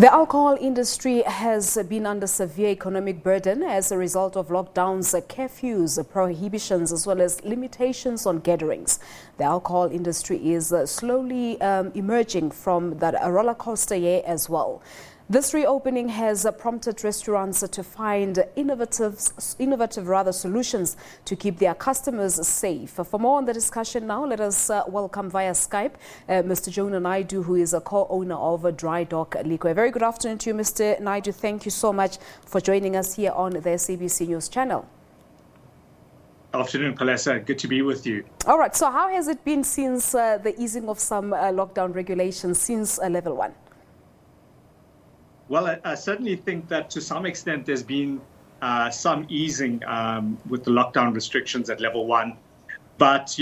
The alcohol industry has been under severe economic burden as a result of lockdowns, curfews, prohibitions, as well as limitations on gatherings. The alcohol industry is slowly emerging from that rollercoaster year as well. This reopening has prompted restaurants to find innovative solutions to keep their customers safe. For more on the discussion now, let us welcome via Skype Mr. Jonah Naidoo, who is a co-owner of Dry Dock Liquor. Very good afternoon to you, Mr. Naidoo. Thank you so much for joining us here on the SABC News channel. Afternoon, Palesa. Good to be with you. All right. So how has it been since the easing of some lockdown regulations since level 1? Well, I certainly think that to some extent there's been some easing with the lockdown restrictions at level 1. But,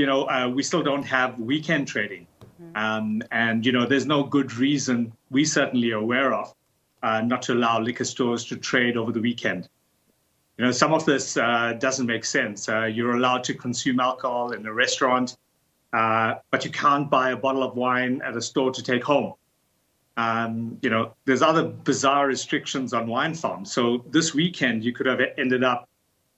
we still don't have weekend trading. And, there's no good reason we certainly are aware of not to allow liquor stores to trade over the weekend. Some of this doesn't make sense. You're allowed to consume alcohol in a restaurant, but you can't buy a bottle of wine at a store to take home. There's other bizarre restrictions on wine farms. So this weekend, you could have ended up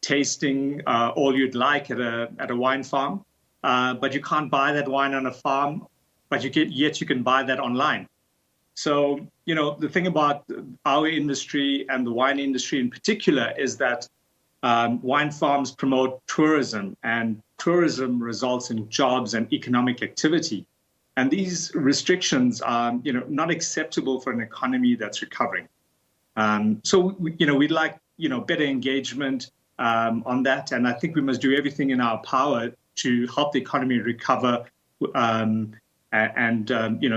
tasting all you'd like at a wine farm, but you can't buy that wine on a farm, but yet you can buy that online. So, the thing about our industry and the wine industry in particular is that wine farms promote tourism, and tourism results in jobs and economic activity. And these restrictions are, not acceptable for an economy that's recovering. So, we'd like, better engagement on that. And I think we must do everything in our power to help the economy recover and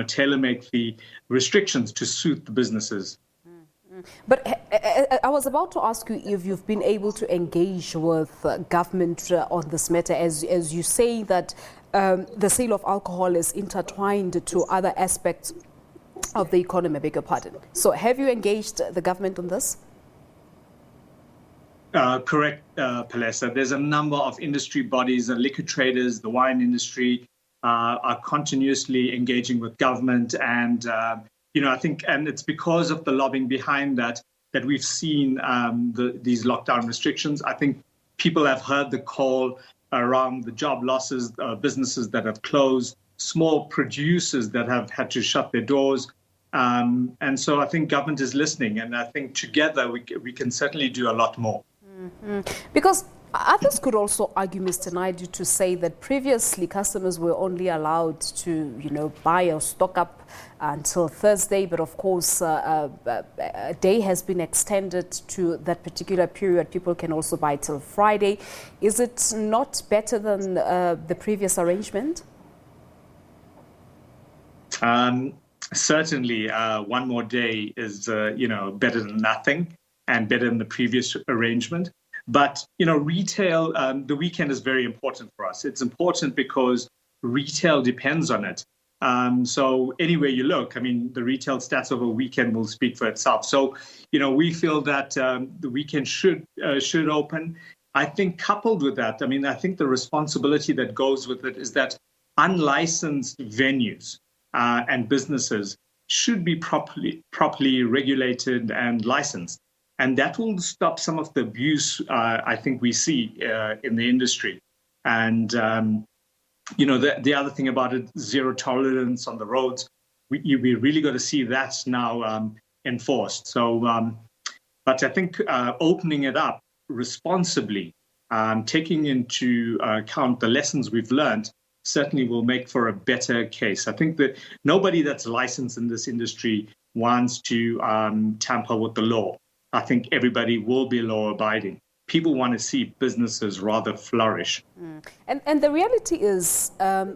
tailor-make the restrictions to suit the businesses. But I was about to ask you if you've been able to engage with government on this matter, as you say that the sale of alcohol is intertwined to other aspects of the economy, I beg your pardon. So have you engaged the government on this? Correct, Palesa. There's a number of industry bodies, the liquor traders, the wine industry are continuously engaging with government. And, I think, and it's because of the lobbying behind that we've seen these lockdown restrictions. I think people have heard the call around the job losses, businesses that have closed, small producers that have had to shut their doors. And so I think government is listening, and I think together we can certainly do a lot more. Mm-hmm. Because others could also argue, Mr. Naidoo, to say that previously customers were only allowed to, buy or stock up until Thursday. But of course, a day has been extended to that particular period. People can also buy till Friday. Is it not better than the previous arrangement? Certainly, one more day is, better than nothing and better than the previous arrangement. But, retail, the weekend is very important for us. It's important because retail depends on it. So anywhere you look, the retail stats over a weekend will speak for itself. So, we feel that the weekend should open. I think coupled with that, I think the responsibility that goes with it is that unlicensed venues and businesses should be properly regulated and licensed. And that will stop some of the abuse I think we see in the industry. And, the other thing about it, zero tolerance on the roads, we really got to see that now enforced. So, but I think opening it up responsibly, taking into account the lessons we've learned, certainly will make for a better case. I think that nobody that's licensed in this industry wants to tamper with the law. I think everybody will be law-abiding. People want to see businesses rather flourish. And the reality is,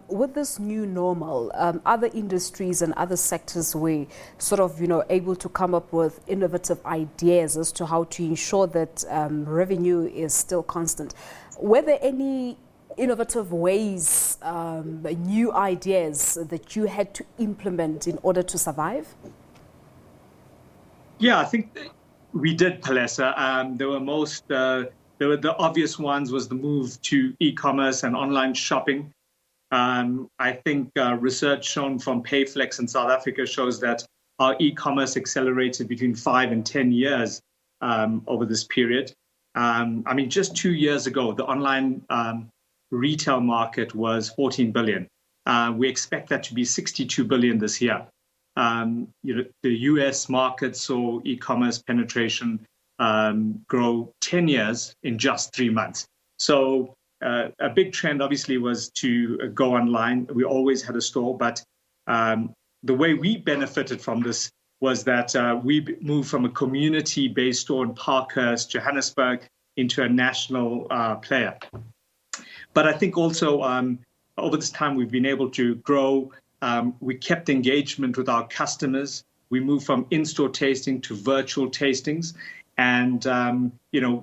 with this new normal, other industries and other sectors were sort of, able to come up with innovative ideas as to how to ensure that revenue is still constant. Were there any innovative ways, new ideas that you had to implement in order to survive? Yeah, I think we did, Palesa. The obvious ones was the move to e-commerce and online shopping. I think research shown from Payflex in South Africa shows that our e-commerce accelerated between 5 and 10 years over this period. I mean, just 2 years ago, the online retail market was 14 billion. We expect that to be 62 billion this year. The US market saw e-commerce penetration grow 10 years in just 3 months. So a big trend, obviously, was to go online. We always had a store, but the way we benefited from this was that we moved from a community-based store in Parkhurst, Johannesburg, into a national player. But I think also over this time, we've been able to grow. We kept engagement with our customers. We moved from in-store tasting to virtual tastings, and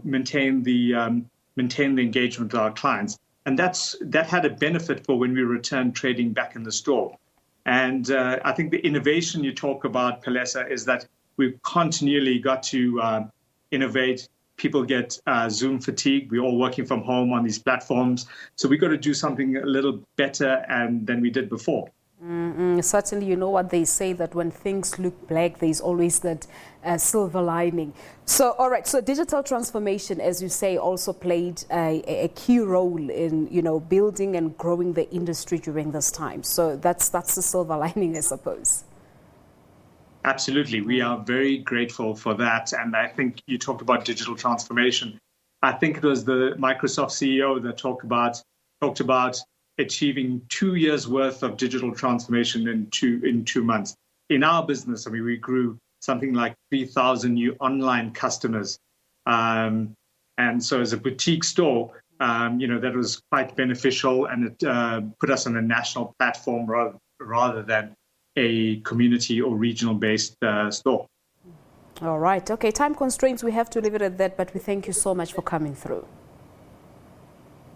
maintain the engagement with our clients. And that had a benefit for when we returned trading back in the store. And I think the innovation you talk about, Palesa, is that we've continually got to innovate. People get Zoom fatigue. We're all working from home on these platforms. So we've got to do something a little better than we did before. Certainly, you know what they say, that when things look black, there's always that silver lining. So, all right, so digital transformation, as you say, also played a key role in, building and growing the industry during this time. So that's the silver lining, I suppose. Absolutely. We are very grateful for that. And I think you talked about digital transformation. I think it was the Microsoft CEO that talked about achieving 2 years worth of digital transformation in 2 months. In our business, I mean, we grew something like 3,000 new online customers. And so as a boutique store, that was quite beneficial, and it put us on a national platform rather than a community or regional-based store. All right. Okay, time constraints, we have to leave it at that, but we thank you so much for coming through.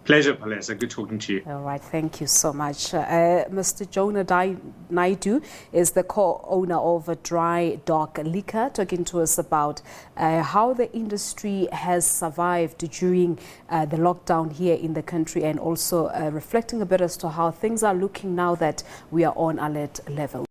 Pleasure, Palesa. Good talking to you. All right. Thank you so much. Mr. Jonah Naidoo is the co-owner of Dry Dock Liquor, talking to us about how the industry has survived during the lockdown here in the country, and also reflecting a bit as to how things are looking now that we are on alert level.